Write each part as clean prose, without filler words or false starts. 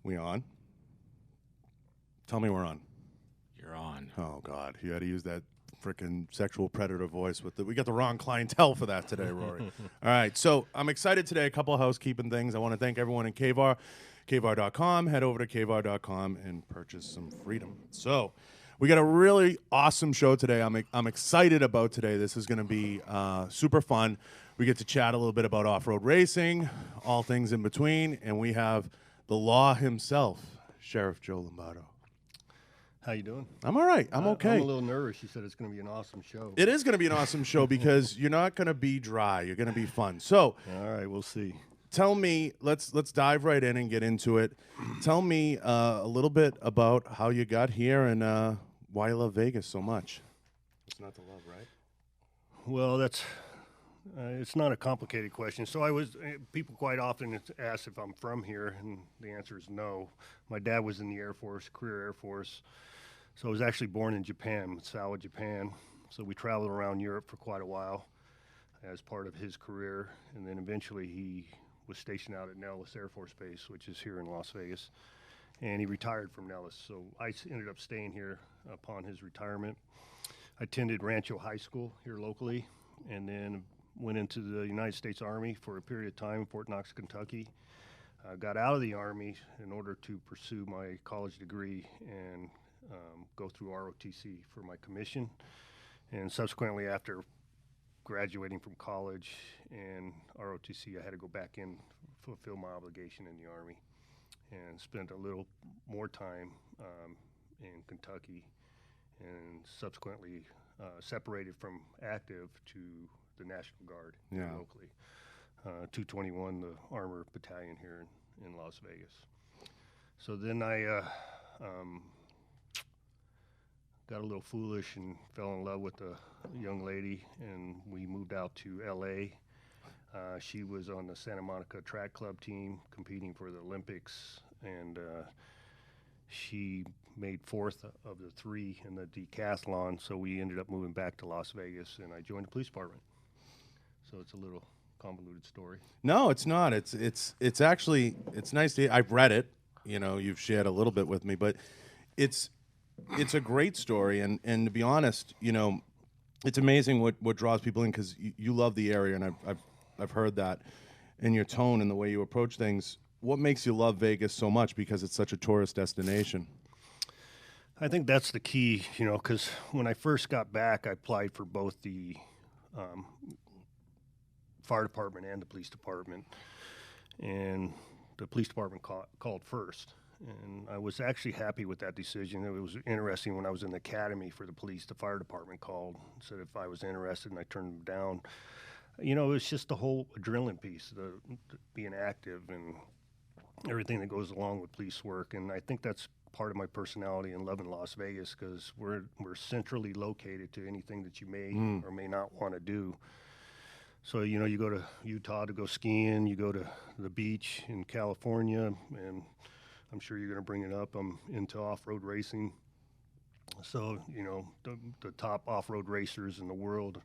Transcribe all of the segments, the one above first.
We on? Tell me we're on. You're on. Oh, God. You had to use that freaking sexual predator voice. We got the wrong clientele for that today, Rory. All right, so I'm excited today. A couple of housekeeping things. I want to thank everyone in KVAR, kvar.com. Head over to kvar.com and purchase some freedom. So we got a really awesome show today. I'm excited about today. This is going to be super fun. We get to chat a little bit about off-road racing, all things in between, and we have the law himself, Sheriff Joe Lombardo. How you doing? I'm all right. I'm okay. I'm a little nervous. You said it's going to be an awesome show. It is going to be an awesome show because you're not going to be dry. You're going to be fun. So, all right, we'll see. Tell me, let's dive right in and get into it. Tell me a little bit about how you got here and why you love Vegas so much. It's not to love, right? Well, that's it's not a complicated question. So people quite often ask if I'm from here, and the answer is no. My dad was in the Air Force, career Air Force. So I was actually born in Japan, Sawa, Japan. So we traveled around Europe for quite a while as part of his career. And then eventually he was stationed out at Nellis Air Force Base, which is here in Las Vegas. And he retired from Nellis. So I ended up staying here upon his retirement. I attended Rancho High School here locally, and then went into the United States Army for a period of time in Fort Knox, Kentucky. Got out of the Army in order to pursue my college degree and go through ROTC for my commission. And subsequently, after graduating from college and ROTC, I had to go back in, fulfill my obligation in the Army, and spent a little more time in Kentucky, and subsequently separated from active to the National Guard locally. 221, the Armor Battalion here in Las Vegas. So then I got a little foolish and fell in love with a young lady, and we moved out to L.A. She was on the Santa Monica Track Club team competing for the Olympics, and she made fourth of the three in the decathlon, so we ended up moving back to Las Vegas, and I joined the police department. So it's a little convoluted story. No, it's not. It's actually nice to. I've read it. You know, you've shared a little bit with me, but it's a great story. And to be honest, you know, it's amazing what draws people in because you love the area, and I've heard that in your tone and the way you approach things. What makes you love Vegas so much? Because it's such a tourist destination. I think that's the key, you know, because when I first got back, I applied for both the fire department and the police department, and the police department called first, and I was actually happy with that decision. It was interesting when I was in the academy for the police, the fire department called, said if I was interested, and I turned them down. You know, it's just the whole adrenaline piece, the being active and everything that goes along with police work, and I think that's part of my personality and loving Las Vegas because we're centrally located to anything that you may or may not want to do. So, you know, you go to Utah to go skiing, you go to the beach in California, and I'm sure you're going to bring it up. I'm into off-road racing. So, you know, the top off-road racers in the world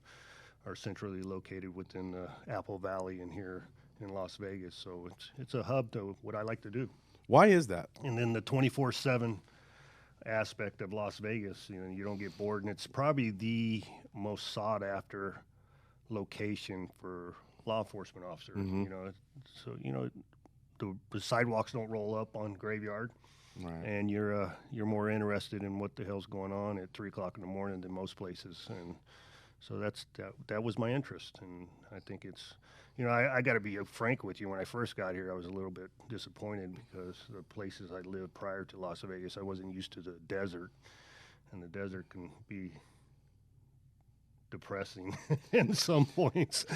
are centrally located within the Apple Valley and here in Las Vegas. So it's a hub to what I like to do. Why is that? And then the 24/7 aspect of Las Vegas, you know, you don't get bored, and it's probably the most sought-after location for law enforcement officers. You know, so you know the sidewalks don't roll up on Graveyard, Right. and you're more interested in what the hell's going on at 3:00 in the morning than most places, and so that was my interest, and I think it's, you know, I got to be frank with you. When I first got here, I was a little bit disappointed because the places I lived prior to Las Vegas, I wasn't used to the desert, and the desert can be depressing in some points,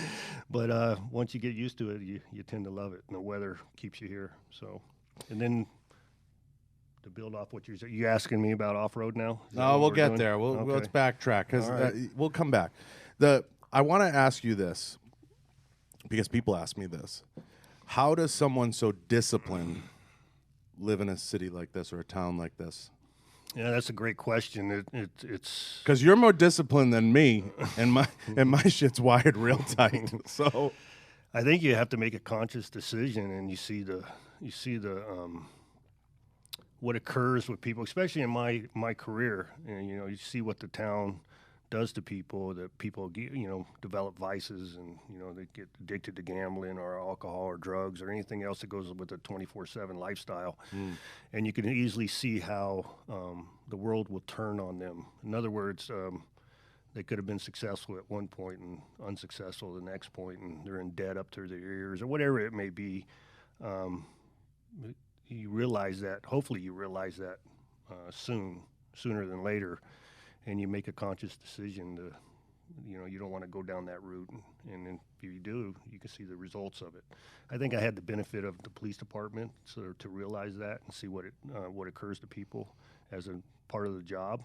but once you get used to it, you tend to love it, and the weather keeps you here. So, and then to build off what you asking me about off-road now? No, we'll get there. Let's backtrack because we'll come back. I want to ask you this because people ask me this: how does someone so disciplined live in a city like this or a town like this? Yeah, that's a great question. It's because you're more disciplined than me, and my shit's wired real tight. So, I think you have to make a conscious decision, and you see the what occurs with people, especially in my career. And you see what the town does to people. That people develop vices, and they get addicted to gambling or alcohol or drugs or anything else that goes with a 24/7 lifestyle. And you can easily see how the world will turn on them. In other words, they could have been successful at one point and unsuccessful the next point, and they're in debt up to their ears or whatever it may be. You realize that. Hopefully, you realize that sooner than later, and you make a conscious decision to, you don't want to go down that route. And if you do, you can see the results of it. I think I had the benefit of the police department, so to realize that and see what occurs to people as a part of the job.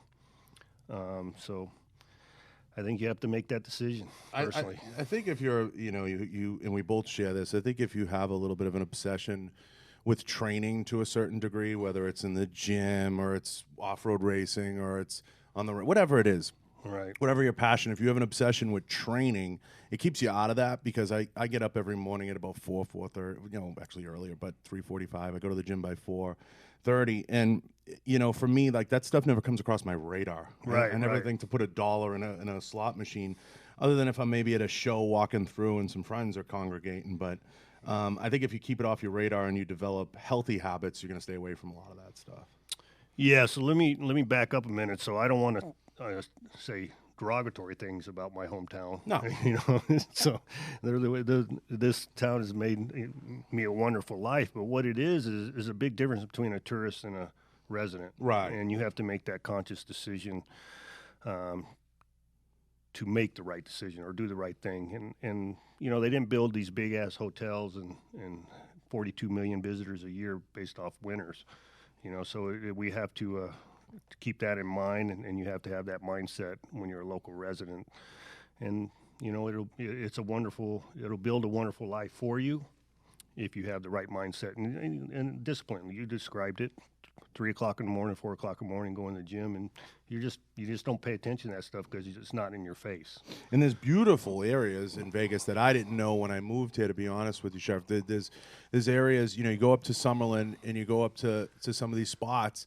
So I think you have to make that decision personally. I think if you're, you and we both share this, I think if you have a little bit of an obsession with training to a certain degree, whether it's in the gym or it's off-road racing or it's on the whatever it is, right? Whatever your passion, if you have an obsession with training, it keeps you out of that, because I get up every morning at about 4:30, actually earlier, but 3:45. I go to the gym by 4:30, and for me, like, that stuff never comes across my radar. Right. I never think to put $1 in a slot machine, other than if I'm maybe at a show walking through and some friends are congregating. But I think if you keep it off your radar and you develop healthy habits, you're going to stay away from a lot of that stuff. Yeah. So let me back up a minute. So I don't want to say derogatory things about my hometown. No. So this town has made me a wonderful life. But what it is a big difference between a tourist and a resident. Right. And you have to make that conscious decision to make the right decision or do the right thing. And they didn't build these big ass hotels and 42 million visitors a year based off winters. So we have to keep that in mind, and you have to have that mindset when you're a local resident. And it'll build a wonderful life for you if you have the right mindset and discipline. You described it. 3 o'clock in the morning, 4 o'clock in the morning, going to the gym, and you just don't pay attention to that stuff because it's not in your face. And there's beautiful areas in Vegas that I didn't know when I moved here, to be honest with you, Sheriff. There's areas, you go up to Summerlin and you go up to some of these spots,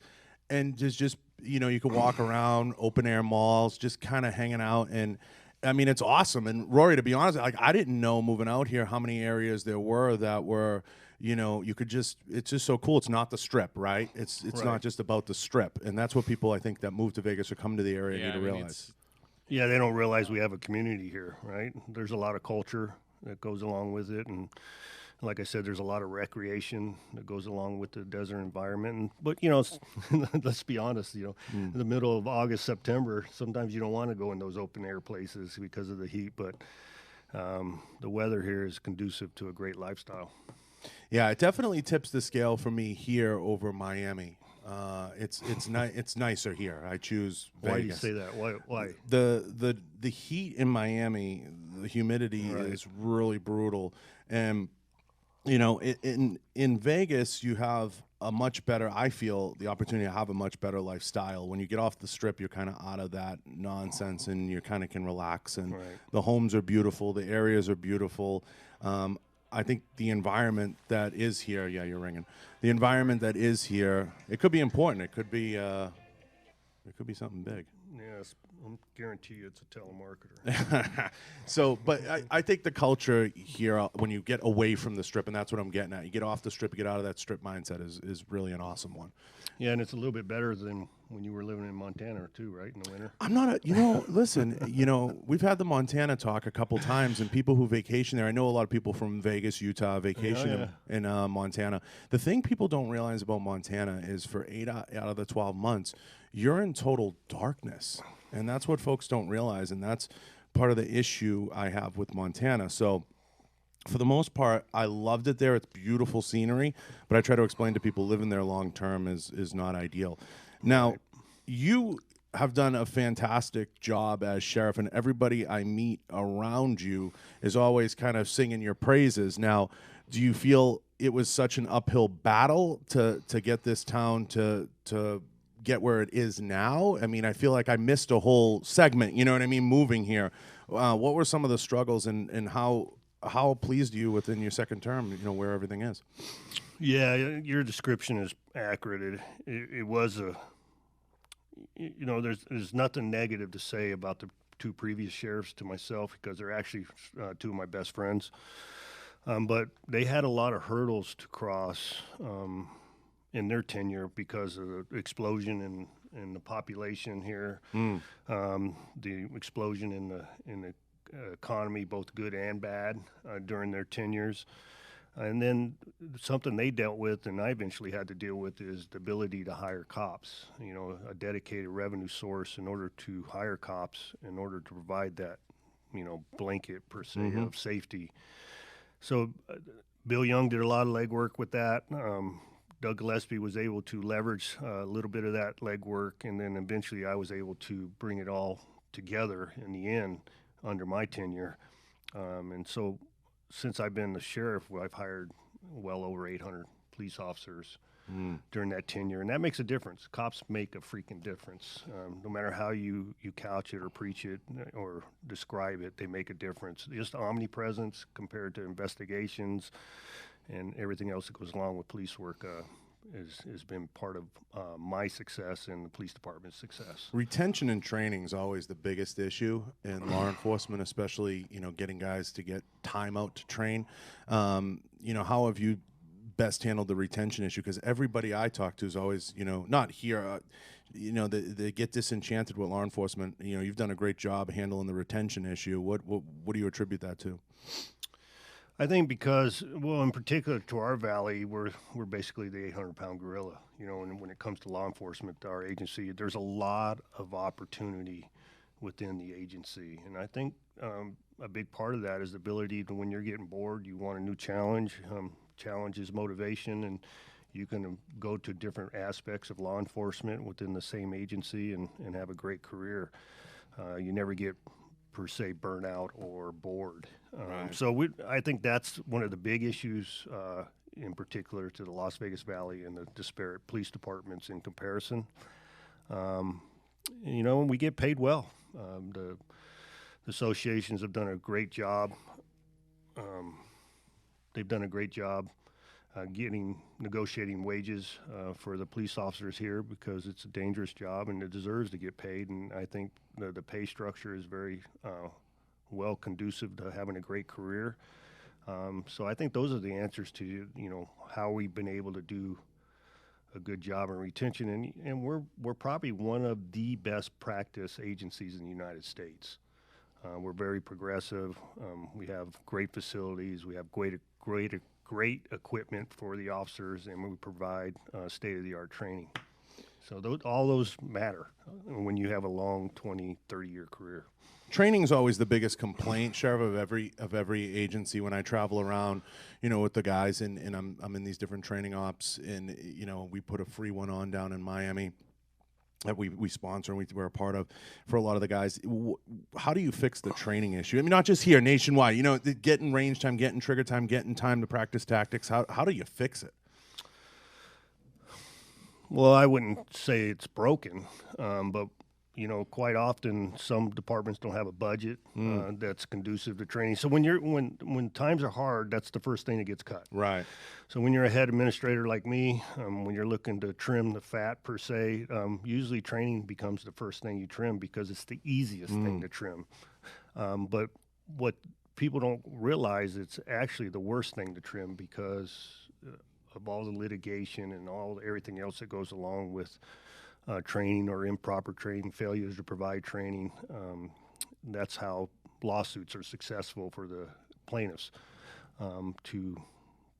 and just you can walk around open air malls, just kind of hanging out. And I mean, it's awesome. And Rory, to be honest, like, I didn't know moving out here how many areas there were that were, you could it's just so cool. It's not the Strip, right? It's Right. not just about the Strip. And that's what people, I think, that move to Vegas or come to the area need to realize. Yeah, they don't realize we have a community here, right? There's a lot of culture that goes along with it. And like I said, there's a lot of recreation that goes along with the desert environment. But, let's be honest, in the middle of August, September, sometimes you don't want to go in those open air places because of the heat. But the weather here is conducive to a great lifestyle. Yeah, it definitely tips the scale for me here over Miami. It's nicer here. I choose Vegas. Why do you say that? Why? The heat in Miami, the humidity is really brutal, and in Vegas you have a much better. I feel the opportunity to have a much better lifestyle. When you get off the Strip, you're kind of out of that nonsense, and you kind of can relax. And the homes are beautiful. The areas are beautiful. I think the environment that is here, yeah, you're ringing. The environment that is here, it could be important. It could be something big. Yes, I guarantee you it's a telemarketer. So, but I think the culture here, when you get away from the Strip, and that's what I'm getting at, you get off the Strip, you get out of that Strip mindset, is really an awesome one. Yeah, and it's a little bit better than when you were living in Montana too, right, in the winter? I'm not listen, we've had the Montana talk a couple times, and people who vacation there, I know a lot of people from Vegas, Utah, vacation in Montana. The thing people don't realize about Montana is for 8 out of the 12 months, you're in total darkness. And that's what folks don't realize, and that's part of the issue I have with Montana. So for the most part, I loved it there. It's beautiful scenery, but I try to explain to people living there long term is not ideal. Now, you have done a fantastic job as sheriff, and everybody I meet around you is always kind of singing your praises. Now, do you feel it was such an uphill battle to get this town to get where it is now? I mean, I feel like I missed a whole segment, you know what I mean, moving here. What were some of the struggles, and how pleased are you within your second term, where everything is? Yeah, your description is accurate. It was a, there's nothing negative to say about the two previous sheriffs to myself because they're actually two of my best friends. But they had a lot of hurdles to cross in their tenure because of the explosion in the population here, the explosion in the economy, both good and bad, during their tenures. And then something they dealt with and I eventually had to deal with is the ability to hire cops, a dedicated revenue source in order to hire cops, in order to provide that, blanket per se of safety. So Bill Young did a lot of legwork with that. Doug Gillespie was able to leverage a little bit of that legwork, and then eventually I was able to bring it all together in the end under my tenure. And so since I've been the sheriff, I've hired well over 800 police officers during that tenure, and that makes a difference. Cops make a freaking difference. No matter how you couch it or preach it or describe it, they make a difference. Just omnipresence compared to investigations and everything else that goes along with police work has been part of my success and the police department's success. Retention and training is always the biggest issue in law enforcement, especially getting guys to get time out to train. How have you best handled the retention issue? Because everybody I talk to is always not here. They get disenchanted with law enforcement. You've done a great job handling the retention issue. What do you attribute that to? I think because, in particular to our valley, we're basically the 800-pound gorilla. And when it comes to law enforcement, our agency, there's a lot of opportunity within the agency. And I think a big part of that is the ability to, when you're getting bored, you want a new challenge. Challenge is motivation, and you can go to different aspects of law enforcement within the same agency and have a great career. You never get per se burnout or bored. Right. So I think that's one of the big issues in particular to the Las Vegas Valley and the disparate police departments in comparison. We get paid well. The associations have done a great job. They've done a great job negotiating wages for the police officers here because it's a dangerous job and it deserves to get paid. And I think the pay structure is very well conducive to having a great career. So I think those are the answers to how we've been able to do a good job in retention. And we're probably one of the best practice agencies in the United States. We're very progressive. We have great facilities. We have great equipment for the officers, and we provide state-of-the-art training. So all those matter when you have a long 20, 30-year career. Training is always the biggest complaint, Sheriff, of every agency. When I travel around, with the guys, and I'm in these different training ops, and we put a free one on down in Miami that we sponsor and we're a part of for a lot of the guys. How do you fix the training issue? I mean, not just here, nationwide. Getting range time, getting trigger time, getting time to practice tactics. How do you fix it? Well, I wouldn't say it's broken, but quite often some departments don't have a budget that's conducive to training. So when times are hard, that's the first thing that gets cut. Right. So when you're a head administrator like me, when you're looking to trim the fat per se, usually training becomes the first thing you trim because it's the easiest thing to trim. But what people don't realize, it's actually the worst thing to trim because of all the litigation and everything else that goes along with training or improper training, failures to provide training. That's how lawsuits are successful for the plaintiffs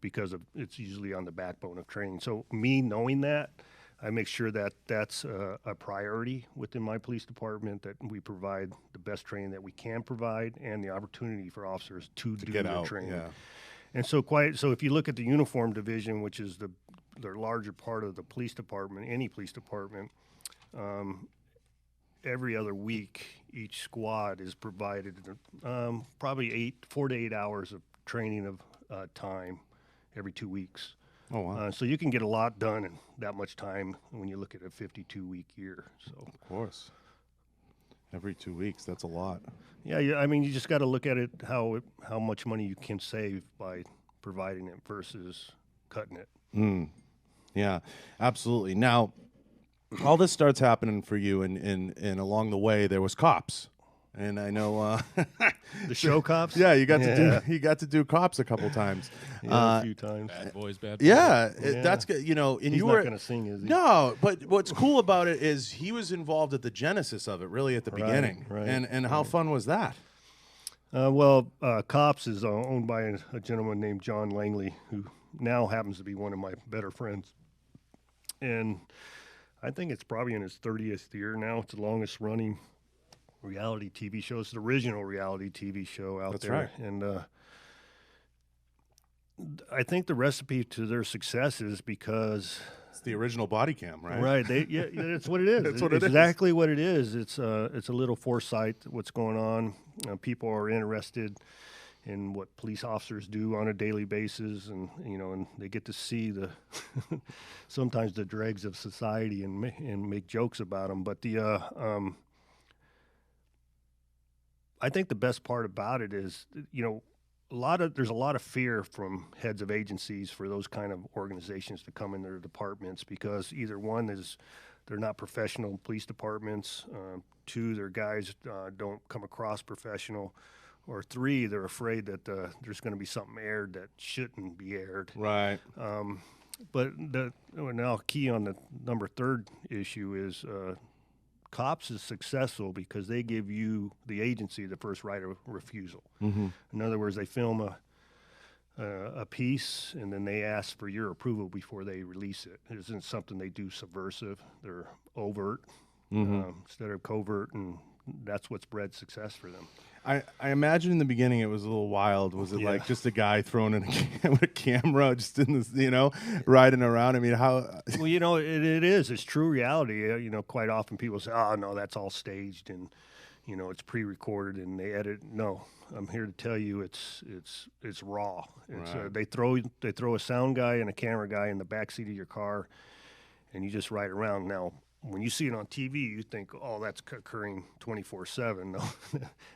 because it's usually on the backbone of training. So me knowing that, I make sure that that's a priority within my police department, that we provide the best training that we can provide and the opportunity for officers to do get their out, training. yeah. And so if you look at the uniform division, which is the larger part of the police department, any police department, every other week, each squad is provided probably 4 to 8 hours of training of time every 2 weeks. Oh, wow. So you can get a lot done in that much time when you look at a 52-week year. So Of course. Every 2 weeks, that's a lot. Yeah. I mean, you just got to look at how much money you can save by providing it versus cutting it. Yeah, absolutely. Now, all this starts happening for you, and along the way there was cops, and I know The show cops. yeah, you got to do cops a couple times. Yeah, a few times. Bad boys, bad boys. Yeah, Yeah. that's good. You know, and He's you not were going to sing, is he? no, but what's cool about it is he was involved at the genesis of it, really at the beginning. right, And how fun was that? Cops is owned by a gentleman named John Langley, who now happens to be one of my better friends. And I think it's probably in its 30th year now. It's the longest running reality TV show. It's the original reality TV show out That's there. right. And I think the recipe to their success is because It's the original body cam, right? right, yeah, that's what it is. That's what it is. Exactly what it is. It's a little foresight what's going on. People are interested in what police officers do on a daily basis, and and they get to see the sometimes the dregs of society and make jokes about them. But I think the best part about it is there's a lot of fear from heads of agencies for those kind of organizations to come in their departments, because either one is they're not professional police departments, two, their guys don't come across professional, or three, they're afraid that there's going to be something aired that shouldn't be aired. Right. But now key on the number third issue is cops is successful because they give you, the agency, the first right of refusal. Mm-hmm. In other words, they film a piece and then they ask for your approval before they release it. It isn't something they do subversive. They're overt instead of covert, and that's what's bred success for them. I imagine in the beginning it was a little wild. Was it like just a guy thrown in with a camera, just in this, riding around? I mean, how? Well, it is. It's true reality. Quite often people say, "Oh no, that's all staged and it's pre-recorded and they edit." No, I'm here to tell you, it's raw. It's Right. they throw a sound guy and a camera guy in the backseat of your car, and you just ride around. Now, when you see it on TV, you think, oh, that's occurring 24/7. No,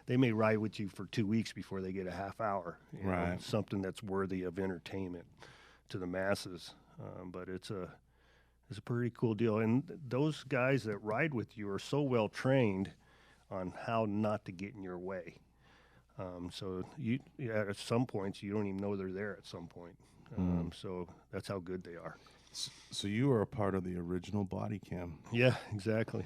they may ride with you for 2 weeks before they get a half hour. Right. Something that's worthy of entertainment to the masses. But it's a pretty cool deal. And those guys that ride with you are so well trained on how not to get in your way. So at some points, you don't even know they're there at some point. So that's how good they are. So you were a part of the original body cam. Yeah, exactly.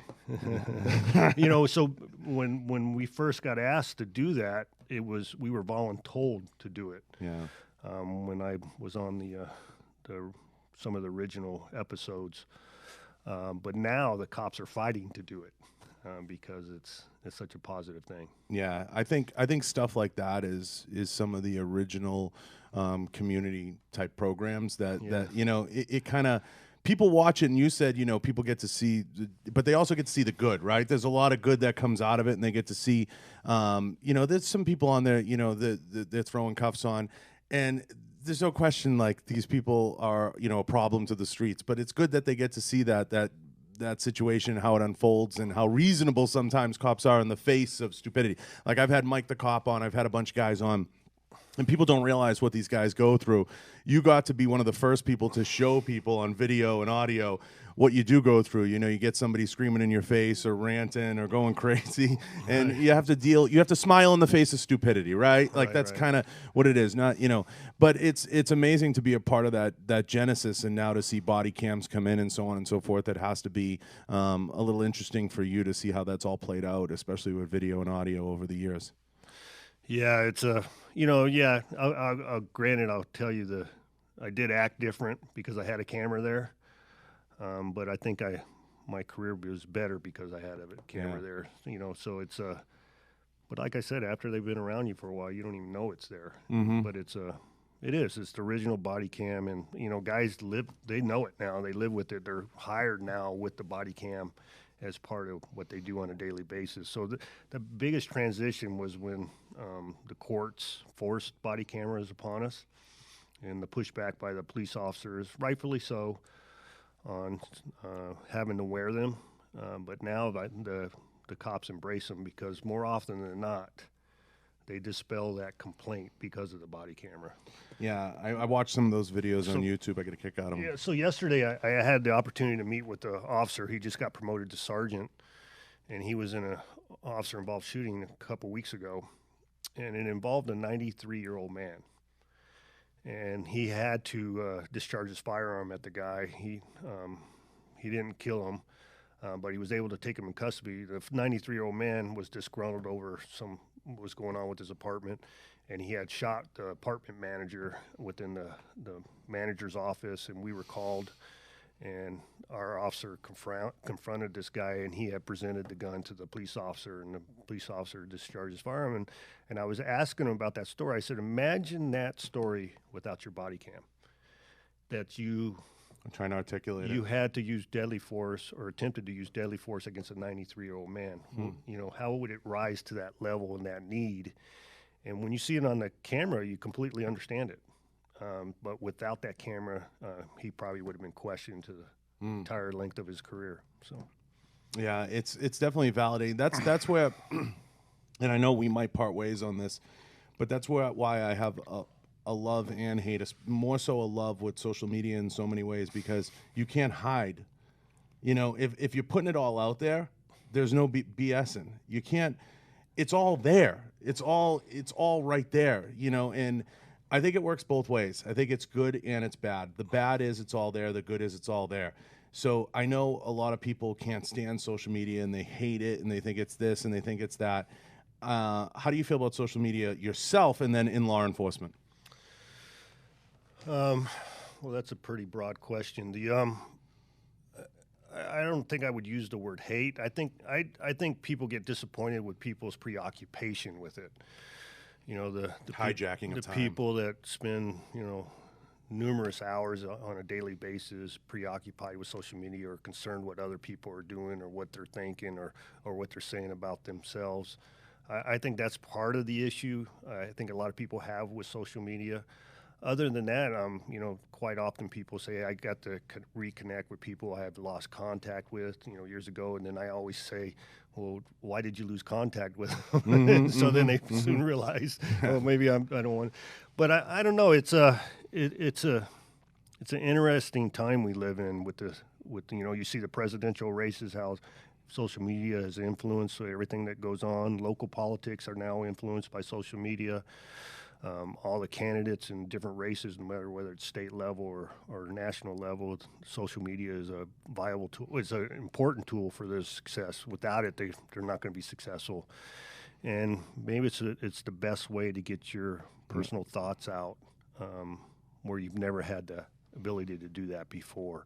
So when we first got asked to do that, we were voluntold to do it. Yeah. When I was on the some of the original episodes, but now the cops are fighting to do it because it's such a positive thing. Yeah, I think stuff like that is some of the original community type programs that it kind of, people watch it, and you said people get to see, but they also get to see the good, right? There's a lot of good that comes out of it, and they get to see there's some people on there they're throwing cuffs on, and there's no question like these people are a problem to the streets, but it's good that they get to see that situation, how it unfolds, and how reasonable sometimes cops are in the face of stupidity. Like, I've had Mike the Cop on, I've had a bunch of guys on, and people don't realize what these guys go through. You got to be one of the first people to show people on video and audio what you do go through. You get somebody screaming in your face or ranting or going crazy, and you have to smile in the face of stupidity, right? Like, that's kind of what it is. Not, but it's amazing to be a part of that genesis, and now to see body cams come in and so on and so forth. That has to be a little interesting for you to see how that's all played out, especially with video and audio over the years. Yeah, it's granted, I'll tell you I did act different because I had a camera there, but I think my career was better because I had a camera there. So it's but like I said, after they've been around you for a while, you don't even know it's there. Mm-hmm. But it's the original body cam, and guys they know it now. They live with it. They're hired now with the body cam as part of what they do on a daily basis. So the biggest transition was when the courts forced body cameras upon us, and the pushback by the police officers, rightfully so, on having to wear them. But now the cops embrace them because more often than not, they dispel that complaint because of the body camera. Yeah, I watched some of those videos on YouTube. I get a kick out of them. Yeah, so yesterday I had the opportunity to meet with the officer. He just got promoted to sergeant, and he was in a officer-involved shooting a couple weeks ago, and it involved a 93-year-old man. And he had to discharge his firearm at the guy. He didn't kill him, but he was able to take him in custody. The 93-year-old man was disgruntled over what was going on with his apartment, and he had shot the apartment manager within the manager's office, and we were called, and our officer confronted this guy, and he had presented the gun to the police officer, and the police officer discharged his firearm. And I was asking him about that story. I said, imagine that story without your body cam, that I'm trying to articulate you had to use deadly force or attempted to use deadly force against a 93-year-old man. You know, how would it rise to that level and that need? And when you see it on the camera, you completely understand it. But without that camera, he probably would have been questioned to the entire length of his career. So, yeah, it's definitely validating. That's where, and I know we might part ways on this, but that's why I have a love and hate, more so a love with social media in so many ways, because you can't hide. You know, if you're putting it all out there, there's no BSing. You can't. It's all there. It's all right there. You know, and I think it works both ways. I think it's good and it's bad. The bad is it's all there. The good is it's all there. So I know a lot of people can't stand social media and they hate it and they think it's this and they think it's that. How do you feel about social media yourself and then in law enforcement? Well, that's a pretty broad question. I don't think I would use the word hate. I think people get disappointed with people's preoccupation with it. You know, the hijacking of time. People that spend, numerous hours on a daily basis preoccupied with social media or concerned what other people are doing or what they're thinking or what they're saying about themselves. I think that's part of the issue. I think a lot of people have with social media. Other than that, quite often people say I got to reconnect with people I have lost contact with, years ago, and then I always say, well, why did you lose contact with them? So then they soon realize, oh, maybe I don't want. But I don't know. It's an interesting time we live in with you see the presidential races, how social media has influenced everything that goes on. Local politics are now influenced by social media. All the candidates in different races, no matter whether it's state level or national level, social media is a viable tool. It's an important tool for their success. Without it, they're not going to be successful. And maybe it's the best way to get your personal thoughts out, where you've never had the ability to do that before.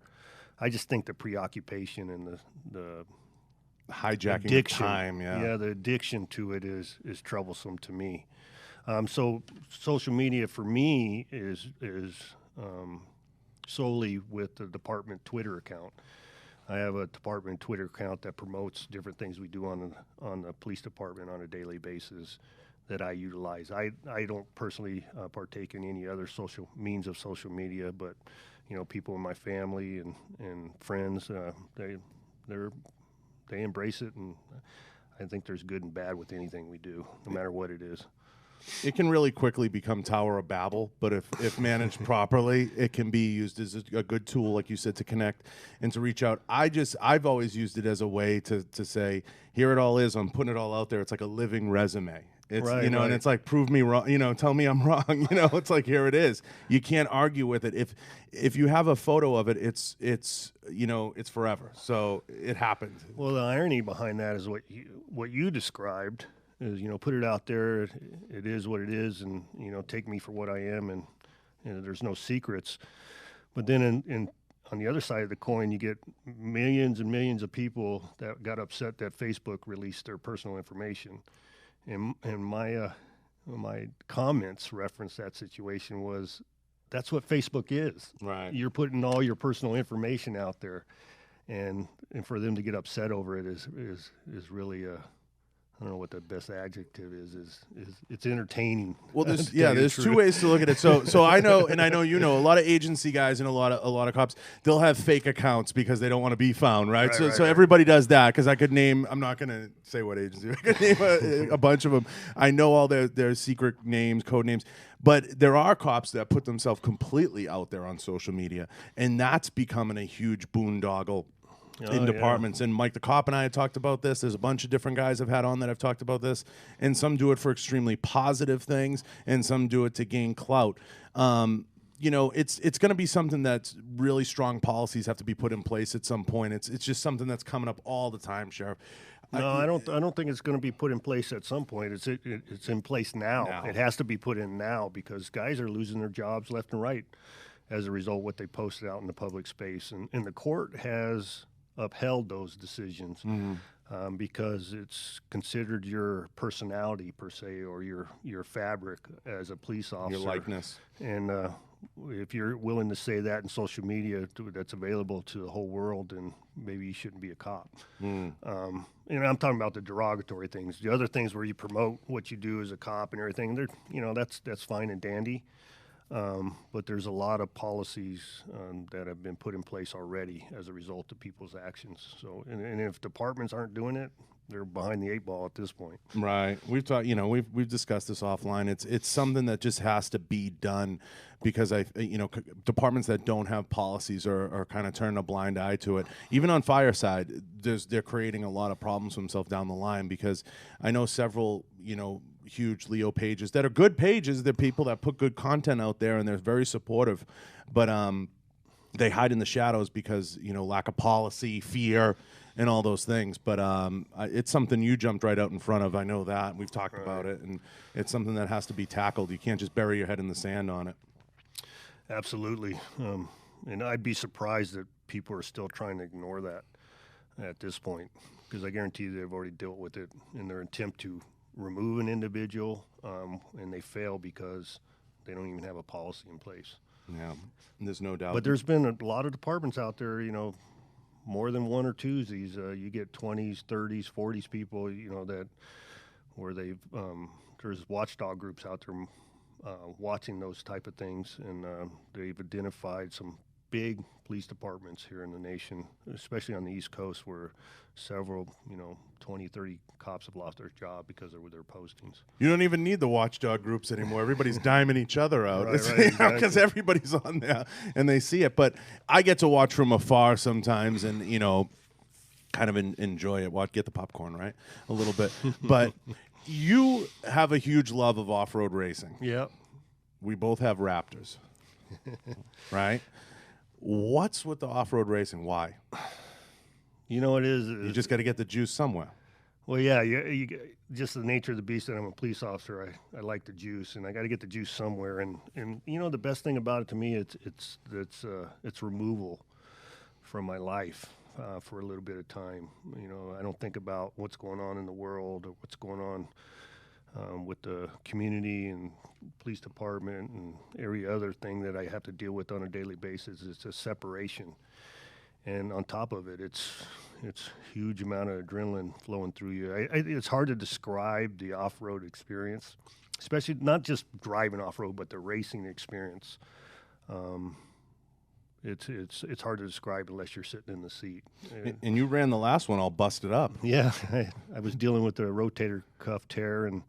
I just think the preoccupation and the hijacking addiction, time, the addiction to it is troublesome to me. So social media for me is solely with the department Twitter account. I have a department Twitter account that promotes different things we do on the police department on a daily basis that I utilize. I don't personally partake in any other means of social media, but people in my family and friends, they embrace it, and I think there's good and bad with anything we do, no matter what it is. It can really quickly become Tower of Babel, but if managed properly, it can be used as a good tool, like you said, to connect and to reach out. I've always used it as a way to say, here it all is. I'm putting it all out there. It's like a living resume. It's right. And it's like, prove me wrong. Tell me I'm wrong. It's like, here it is. You can't argue with it. If you have a photo of it, it's forever. So it happened. Well, the irony behind that is what you described. Is put it out there. It is what it is, and take me for what I am, and there's no secrets. But then on the other side of the coin, you get millions and millions of people that got upset that Facebook released their personal information, and my comments reference that situation was, that's what Facebook is. Right. You're putting all your personal information out there, and for them to get upset over it is really don't know what the best adjective is it's entertaining. Well, there's two ways to look at it. So I know, and I know you know, a lot of agency guys and a lot of cops, they'll have fake accounts because they don't want to be found, right? So everybody does that, because I could name, I'm not going to say what agency, I could name a bunch of them. I know all their secret names, code names. But there are cops that put themselves completely out there on social media, and that's becoming a huge boondoggle in departments. And Mike the cop and I had talked about this. There's a bunch of different guys I've had on that have talked about this, and some do it for extremely positive things, and some do it to gain clout. You know, it's going to be something that's really strong policies have to be put in place at some point. It's just something that's coming up all the time, Sheriff. No, I don't think it's going to be put in place at some point. It's in place now. It has to be put in now, because guys are losing their jobs left and right as a result of what they posted out in the public space. And the court has upheld those decisions because it's considered your personality per se, or your fabric as a police officer. Your likeness. And if you're willing to say that in social media that's available to the whole world, then maybe you shouldn't be a cop. You know, I'm talking about the derogatory things. The other things where you promote what you do as a cop and everything, that's fine and dandy. But there's a lot of policies that have been put in place already as a result of people's actions. So, and if departments aren't doing it, they're behind the eight ball at this point. Right. We've talked. You know, we've discussed this offline. It's something that just has to be done, because departments that don't have policies are kind of turning a blind eye to it. Even on fire side, they're creating a lot of problems for themselves down the line, because I know several huge Leo pages that are good pages. They're people that put good content out there, and they're very supportive, but they hide in the shadows because lack of policy, fear, and all those things. But it's something you jumped right out in front of. I know that. We've talked about it, and it's something that has to be tackled. You can't just bury your head in the sand on it. Absolutely. And I'd be surprised that people are still trying to ignore that at this point, because I guarantee you they've already dealt with it in their attempt to remove an individual, and they fail because they don't even have a policy in place. Yeah, there's no doubt. But there's been a lot of departments out there, more than one or twosies. You get 20s, 30s, 40s people, that where they've there's watchdog groups out there watching those type of things, and they've identified some big police departments here in the nation, especially on the East Coast, where several, 20, 30 cops have lost their job because of their postings. You don't even need the watchdog groups anymore. Everybody's diming each other out. Right, exactly. Because everybody's on there and they see it. But I get to watch from afar sometimes, and, kind of enjoy it. Get the popcorn, right? A little bit. But you have a huge love of off-road racing. Yep. We both have Raptors, right? What's with the off-road racing? Why? It is. You just got to get the juice somewhere. Well, yeah, you just the nature of the beast that I'm a police officer. I like the juice, and I got to get the juice somewhere. And the best thing about it to me, it's removal from my life for a little bit of time. I don't think about what's going on in the world or what's going on with the community and police department and every other thing that I have to deal with on a daily basis. It's a separation. And on top of it, it's huge amount of adrenaline flowing through you. It's hard to describe the off-road experience, especially not just driving off-road, but the racing experience. It's hard to describe unless you're sitting in the seat. And you ran the last one all busted up. Yeah, I was dealing with a rotator cuff tear and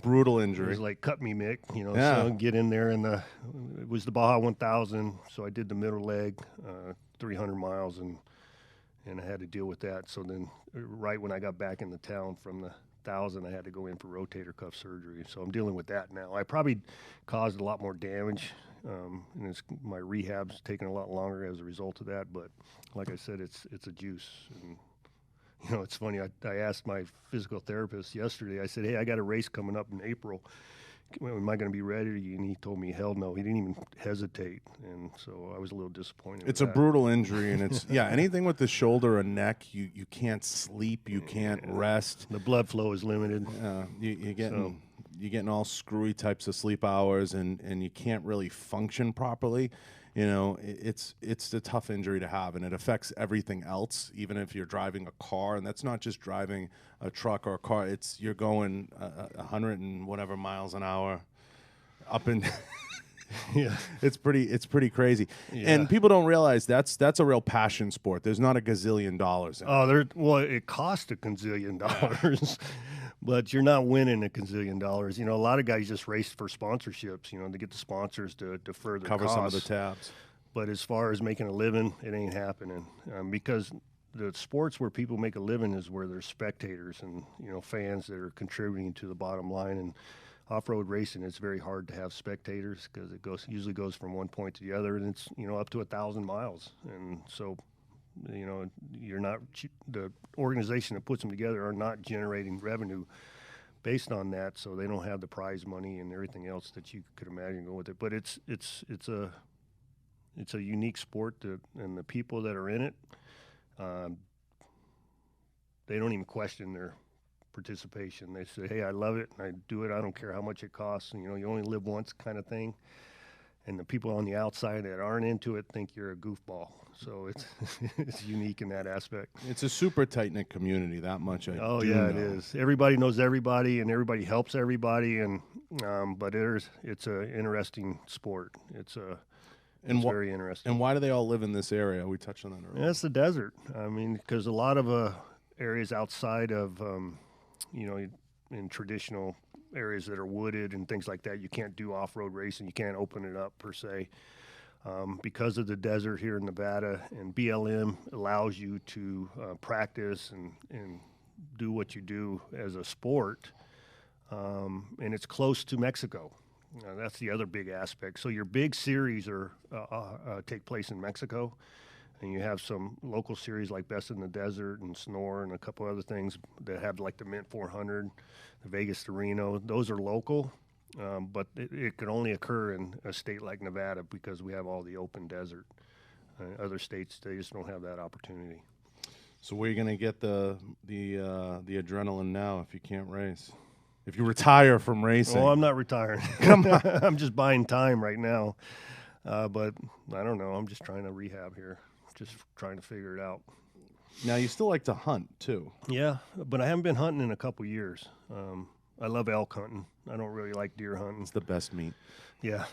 brutal injury. It was like cut me, Mick. Yeah. So get in there, and it was the Baja 1000. So I did the middle leg, 300 miles, and I had to deal with that. So then, right when I got back into town from the 1,000, I had to go in for rotator cuff surgery. So I'm dealing with that now. I probably caused a lot more damage, and my rehab's taking a lot longer as a result of that. But like I said, it's a juice. And, it's funny. I asked my physical therapist yesterday. I said, "Hey, I got a race coming up in April. Am I going to be ready?" And he told me, "Hell no." He didn't even hesitate, and so I was a little disappointed. It's a brutal injury, and it's anything with the shoulder or neck, you can't sleep, you can't rest. The blood flow is limited. You're getting all screwy types of sleep hours, and you can't really function properly. You know, it's a tough injury to have, and it affects everything else. Even if you're driving a car, and that's not just driving a truck or a car. You're going 100 and whatever miles an hour up and Yeah. it's pretty crazy. Yeah. And people don't realize that's a real passion sport. There's not a gazillion dollars in it. Oh, well, it costs a gazillion dollars, but you're not winning a gazillion dollars. You know, a lot of guys just race for sponsorships, you know, to get the sponsors to defer the Cover costs. some of the tabs. But as far as making a living, it ain't happening because the sports where people make a living is where there's spectators and, you know, fans that are contributing to the bottom line. And off-road racing, it's very hard to have spectators because it usually goes from one point to the other, and it's, you know, up to 1,000 miles. And so, you know, the organization that puts them together are not generating revenue based on that, so they don't have the prize money and everything else that you could imagine go with it. But it's a unique sport and the people that are in it, they don't even question their participation. They say, hey, I love it and I do it. I don't care how much it costs. And, you know, you only live once kind of thing. And the people on the outside that aren't into it think you're a goofball. So it's it's unique in that aspect. It's a super tight-knit community, that much I Oh, do yeah, know. it is. Everybody knows everybody, and everybody helps everybody. And but it's an interesting sport. It's very interesting. And why do they all live in this area? We touched on that earlier. Yeah, it's the desert. I mean, because a lot of areas outside of, you know, in traditional areas that are wooded and things like that, you can't do off-road racing. You can't open it up per se. Because of the desert here in Nevada, and BLM allows you to practice and do what you do as a sport, and it's close to Mexico. That's the other big aspect. So your big series take place in Mexico, and you have some local series like Best in the Desert and Snore and a couple other things that have like the Mint 400, the Vegas to Reno. Those are local. But it can only occur in a state like Nevada because we have all the open desert. Other states, they just don't have that opportunity. So where are you going to get the adrenaline now if you can't race? If you retire from racing? Oh, I'm not retiring. Come on. I'm just buying time right now. But I don't know. I'm just trying to rehab here, just trying to figure it out. Now, you still like to hunt, too. Yeah, but I haven't been hunting in a couple years. I love elk hunting. I don't really like deer hunting. It's the best meat. Yeah,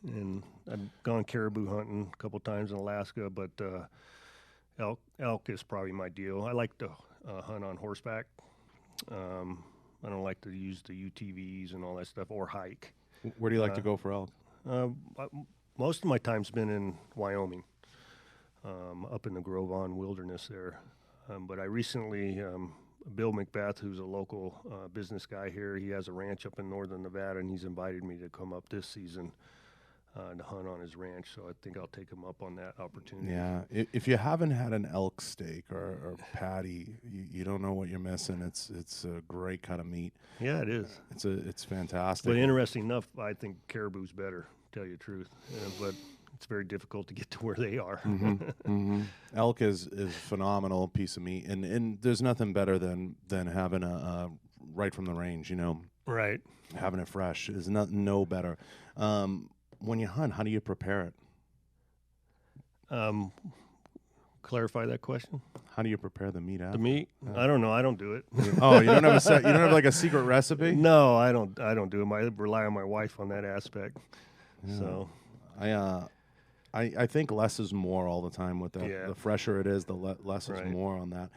and I've gone caribou hunting a couple times in Alaska, but elk is probably my deal. I like to hunt on horseback. I don't like to use the UTVs and all that stuff or hike. Where do you like to go for elk? Most of my time's been in Wyoming, up in the Gros-Ventre wilderness there. But I recently... Bill Macbeth, who's a local business guy here, he has a ranch up in northern Nevada, and he's invited me to come up this season to hunt on his ranch. So I think I'll take him up on that opportunity. Yeah, if you haven't had an elk steak or patty, you don't know what you're missing. It's a great kind of meat. Yeah, it is. It's fantastic. But interesting enough, I think caribou's better, to tell you the truth. But it's very difficult to get to where they are. Elk is a phenomenal piece of meat, and there's nothing better than having a right from the range, you know. Right. Having it fresh is no better. When you hunt, how do you prepare it? Clarify that question. How do you prepare the meat after? The meat? I don't know. I don't do it. Oh, you don't have like a secret recipe? No, I don't do it. I rely on my wife on that aspect. Yeah. So I think less is more all the time with that. Yeah. The fresher it is, the less is more on that.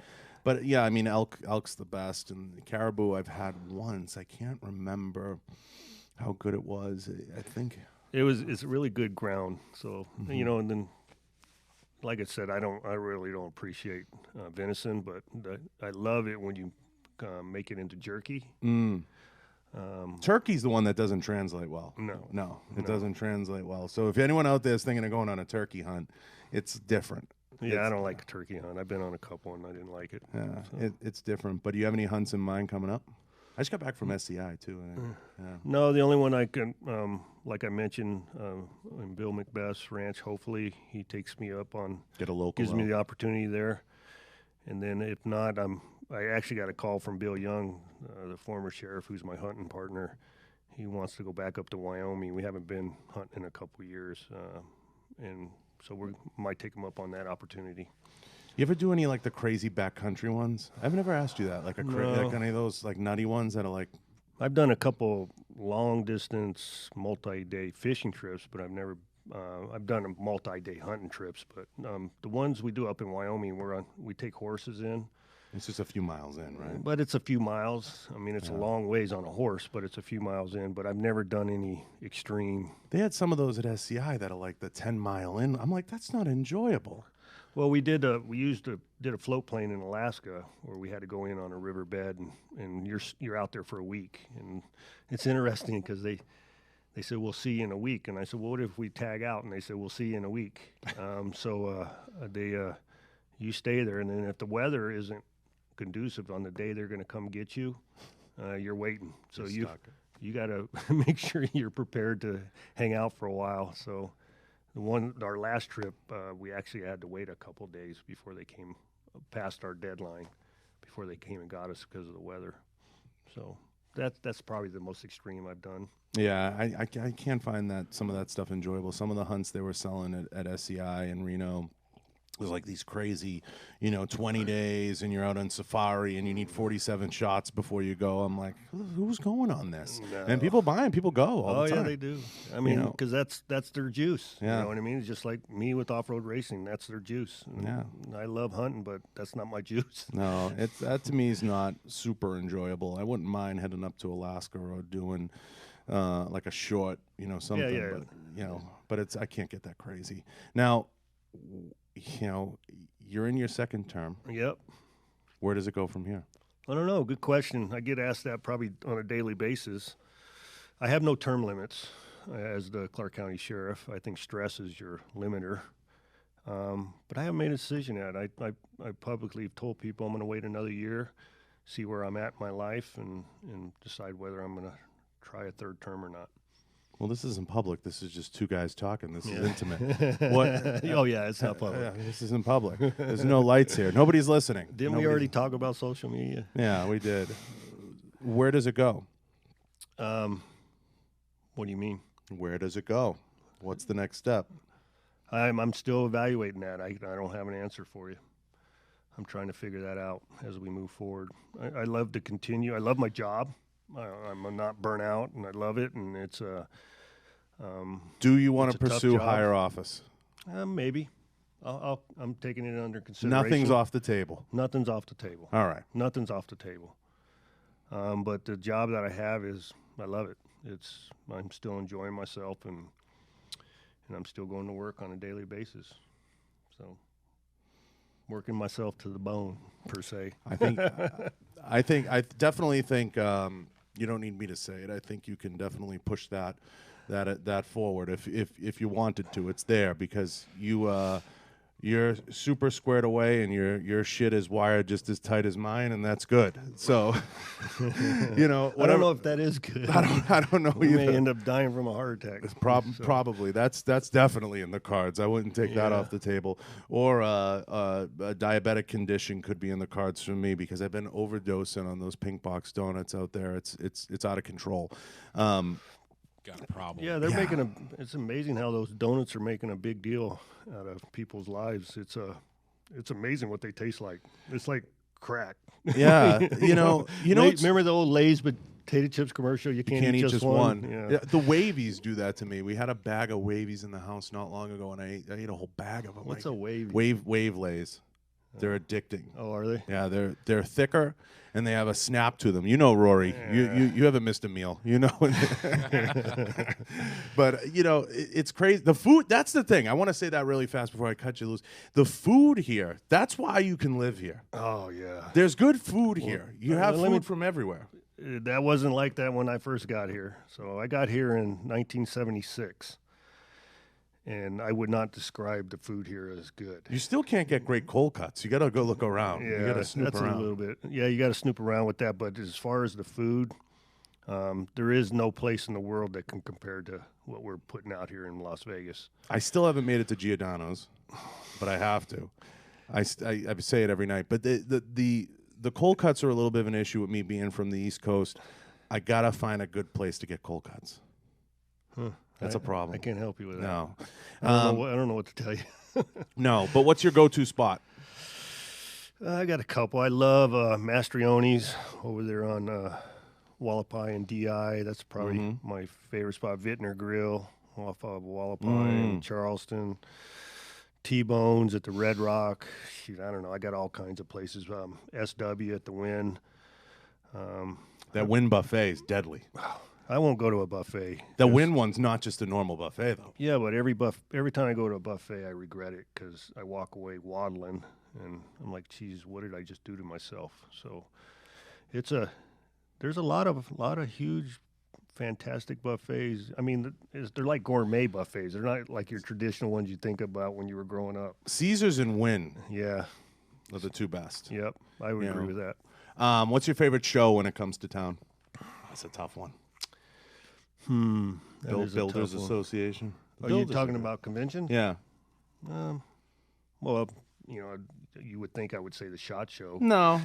But yeah, I mean, elk's the best, and caribou I've had once. I can't remember how good it was. I think it's really good ground. So you know, and then like I said, I really don't appreciate venison, but I love it when you make it into jerky. Turkey's the one that doesn't translate well. No, it doesn't translate well. So if anyone out there is thinking of going on a turkey hunt, it's different. Yeah, I don't like a turkey hunt. I've been on a couple and I didn't like it. Yeah, so. It's different. But do you have any hunts in mind coming up? I just got back from SCI too. No, the only one I can, like I mentioned, in Bill Macbeth's ranch. Hopefully he takes me up on. Get a local. Gives me the opportunity there, and then if not, I actually got a call from Bill Young, the former sheriff, who's my hunting partner. He wants to go back up to Wyoming. We haven't been hunting in a couple years, and so we might take them up on that opportunity. You ever do any like the crazy backcountry ones? I've never asked you that. Like like any of those like nutty ones that are like. I've done a couple long distance, multi-day fishing trips, but I've never. I've done multi-day hunting trips, but the ones we do up in Wyoming, we take horses in. It's just a few miles in, right? But it's a few miles. I mean, it's a long ways on a horse, but it's a few miles in. But I've never done any extreme. They had some of those at SCI that are like the 10-mile in. I'm like, that's not enjoyable. Well, we did a float plane in Alaska where we had to go in on a riverbed, and you're out there for a week, and it's interesting because they said we'll see you in a week, and I said, well, what if we tag out? And they said we'll see you in a week. You stay there, and then if the weather isn't conducive on the day they're going to come get you, you're waiting. So you got to make sure you're prepared to hang out for a while. So our last trip, we actually had to wait a couple days before they came past our deadline, before they came and got us because of the weather. So that's probably the most extreme I've done. Yeah, I can't find some of that stuff enjoyable. Some of the hunts they were selling at SCI in Reno was like these crazy, 20 days and you're out on safari and you need 47 shots before you go. I'm like, who's going on this? No. And people buy and people go all the time. Oh, yeah, they do. I mean, because that's their juice. Yeah. You know what I mean? It's just like me with off-road racing. That's their juice. Yeah. I love hunting, but that's not my juice. No, that to me is not super enjoyable. I wouldn't mind heading up to Alaska or doing like a short, something. Yeah. But I can't get that crazy. Now, you're in your second term. Yep. Where does it go from here? I don't know. Good question. I get asked that probably on a daily basis. I have no term limits as the Clark County Sheriff. I think stress is your limiter. But I haven't made a decision yet. I publicly told people I'm going to wait another year, see where I'm at in my life, and decide whether I'm going to try a third term or not. Well, this isn't public. This is just two guys talking. This is intimate. What? Oh, yeah, it's not public. This isn't public. There's no lights here. Nobody's listening. Didn't we already talk about social media? Yeah, we did. Where does it go? What do you mean? Where does it go? What's the next step? I'm still evaluating that. I don't have an answer for you. I'm trying to figure that out as we move forward. I love to continue. I love my job. I'm not burnt out, and I love it, and it's do you want to pursue higher office? Maybe. I'm taking it under consideration. Nothing's off the table. Nothing's off the table. All right. Nothing's off the table. But the job that I have I love it. I'm still enjoying myself, and I'm still going to work on a daily basis. So, working myself to the bone, per se. I definitely think you don't need me to say it. I think you can definitely push that forward if you wanted to. It's there because you're super squared away and your shit is wired just as tight as mine, and that's good. So, whatever. I don't know if that is good. I don't know we either. may end up dying from a heart attack. Probably. That's definitely in the cards. I wouldn't take that off the table. Or a diabetic condition could be in the cards for me because I've been overdosing on those pink box donuts out there. It's out of control. Got a problem. Yeah, they're making it's amazing how those donuts are making a big deal out of people's lives. It's amazing what they taste like. It's like crack. Yeah, remember the old Lay's potato chips commercial? You can't eat just one. Yeah. The Wavies do that to me. We had a bag of Wavies in the house not long ago, and I ate a whole bag of them. What's a Wavy? Wave Lays. They're addicting. Oh, are they? Yeah, they're thicker and they have a snap to them. Rory, you haven't missed a meal. But it's crazy. The food. That's the thing. I want to say that really fast before I cut you loose. The food here. That's why you can live here. Oh yeah. There's good food here. You have food from everywhere. That wasn't like that when I first got here. So I got here in 1976. And I would not describe the food here as good. You still can't get great cold cuts. You got to go look around. Yeah, you got to snoop around. A little bit. Yeah, you got to snoop around with that. But as far as the food, there is no place in the world that can compare to what we're putting out here in Las Vegas. I still haven't made it to Giordano's, but I have to. I say it every night. But the cold cuts are a little bit of an issue with me being from the East Coast. I got to find a good place to get cold cuts. Huh. That's a problem. I can't help you with that. No. I don't know what to tell you. No, but what's your go-to spot? I got a couple. I love Mastrioni's over there on Wallapai and DI. That's probably my favorite spot. Vintner Grill off of Wallapai and Charleston. T-Bones at the Red Rock. Shoot, I don't know. I got all kinds of places. SW at the Wynn. That Wynn buffet is deadly. I won't go to a buffet. The Wynn one's not just a normal buffet, though. Yeah, but every time I go to a buffet, I regret it because I walk away waddling, and I'm like, geez, what did I just do to myself? So there's a lot of huge, fantastic buffets. I mean, they're like gourmet buffets. They're not like your traditional ones you think about when you were growing up. Caesars and Wynn Yeah. are the two best. Yep. I would agree with that. What's your favorite show when it comes to town? That's a tough one. That is a Builders tough one. Association. Are you talking about convention? Yeah. Well, you would think I would say the SHOT Show. No.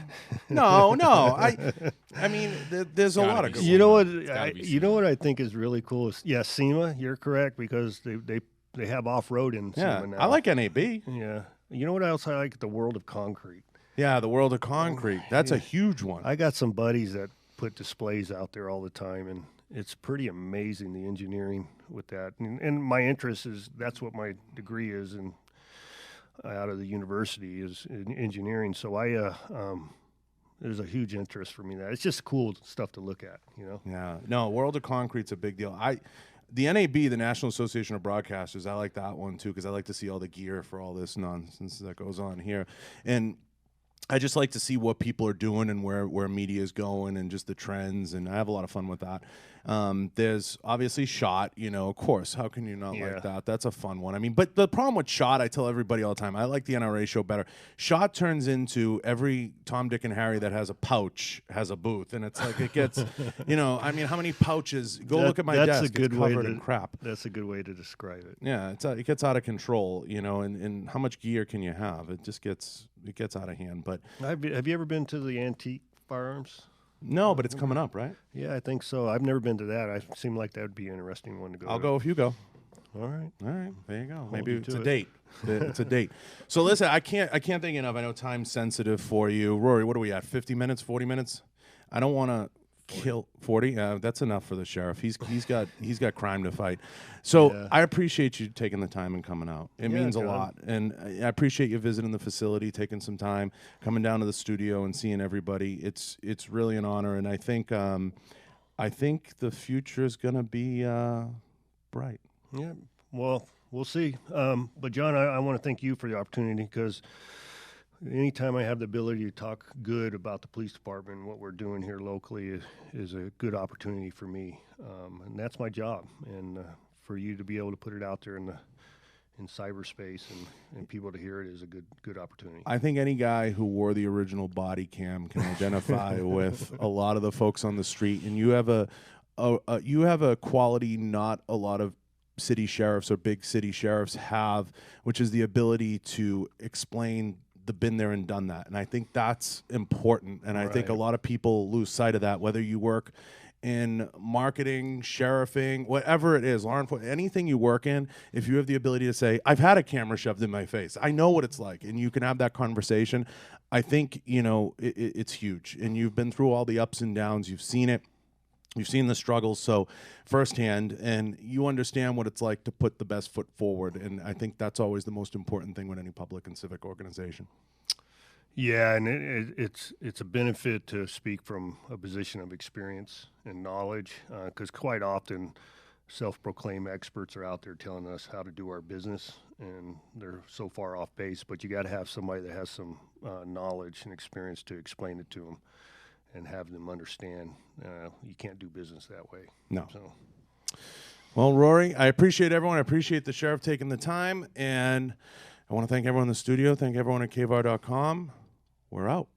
I mean, there's a lot of good You know what? be What I think is really cool is SEMA. You're correct because they have off road in SEMA now. I like NAB. Yeah. You know what else I like? The World of Concrete. Yeah, the World of Concrete. That's a huge one. I got some buddies that put displays out there all the time, and it's pretty amazing the engineering with that. And my interest is that's what my degree is, and out of the university is in engineering. So there's a huge interest for me. That it's just cool stuff to look at, Yeah. No, World of Concrete's a big deal. The NAB, the National Association of Broadcasters, I like that one too because I like to see all the gear for all this nonsense that goes on here. And I just like to see what people are doing and where media is going and just the trends, and I have a lot of fun with that. There's obviously SHOT, of course. How can you not like that? That's a fun one. I mean, but the problem with SHOT, I tell everybody all the time, I like the NRA show better. SHOT turns into every Tom, Dick, and Harry that has a pouch has a booth, and it's like it gets, I mean, how many pouches? Look at my desk. It's covered in crap. That's a good way to describe it. Yeah, it gets out of control, and how much gear can you have? It just gets out of hand. But have you ever been to the antique firearms? No, but it's coming up, right? Yeah, I think so. I've never been to that. I seem like that would be an interesting one to go. I'll go if you go. All right. There you go. Maybe it's a date. It's a date. So listen, I can't think enough. I know time's sensitive for you, Rory. What are we at? 50 minutes? 40 minutes? I don't want to kill 40. That's enough for the sheriff. He's got crime to fight. So I appreciate you taking the time and coming out. It means a lot, and I appreciate you visiting the facility, taking some time, coming down to the studio and seeing everybody. It's really an honor, and I think the future is gonna be bright. Yeah. Well, we'll see. But John, I want to thank you for the opportunity because anytime I have the ability to talk good about the police department and what we're doing here locally is a good opportunity for me, and that's my job. And for you to be able to put it out there in cyberspace and people to hear it is a good opportunity. I think any guy who wore the original body cam can identify with a lot of the folks on the street, and you have a quality not a lot of city sheriffs or big city sheriffs have, which is the ability to explain the been there and done that. And I think that's important. And I think a lot of people lose sight of that, whether you work in marketing, sheriffing, whatever it is, law enforcement, anything you work in, if you have the ability to say, I've had a camera shoved in my face, I know what it's like, and you can have that conversation, I think, it's huge. And you've been through all the ups and downs. You've seen it. You've seen the struggles so firsthand, and you understand what it's like to put the best foot forward. And I think that's always the most important thing with any public and civic organization. Yeah, and it's a benefit to speak from a position of experience and knowledge, because quite often self-proclaimed experts are out there telling us how to do our business, and they're so far off base. But you got to have somebody that has some knowledge and experience to explain it to them and have them understand you can't do business that way. No. So. Well, Rory, I appreciate everyone. I appreciate the sheriff taking the time, and I want to thank everyone in the studio. Thank everyone at kvar.com. We're out.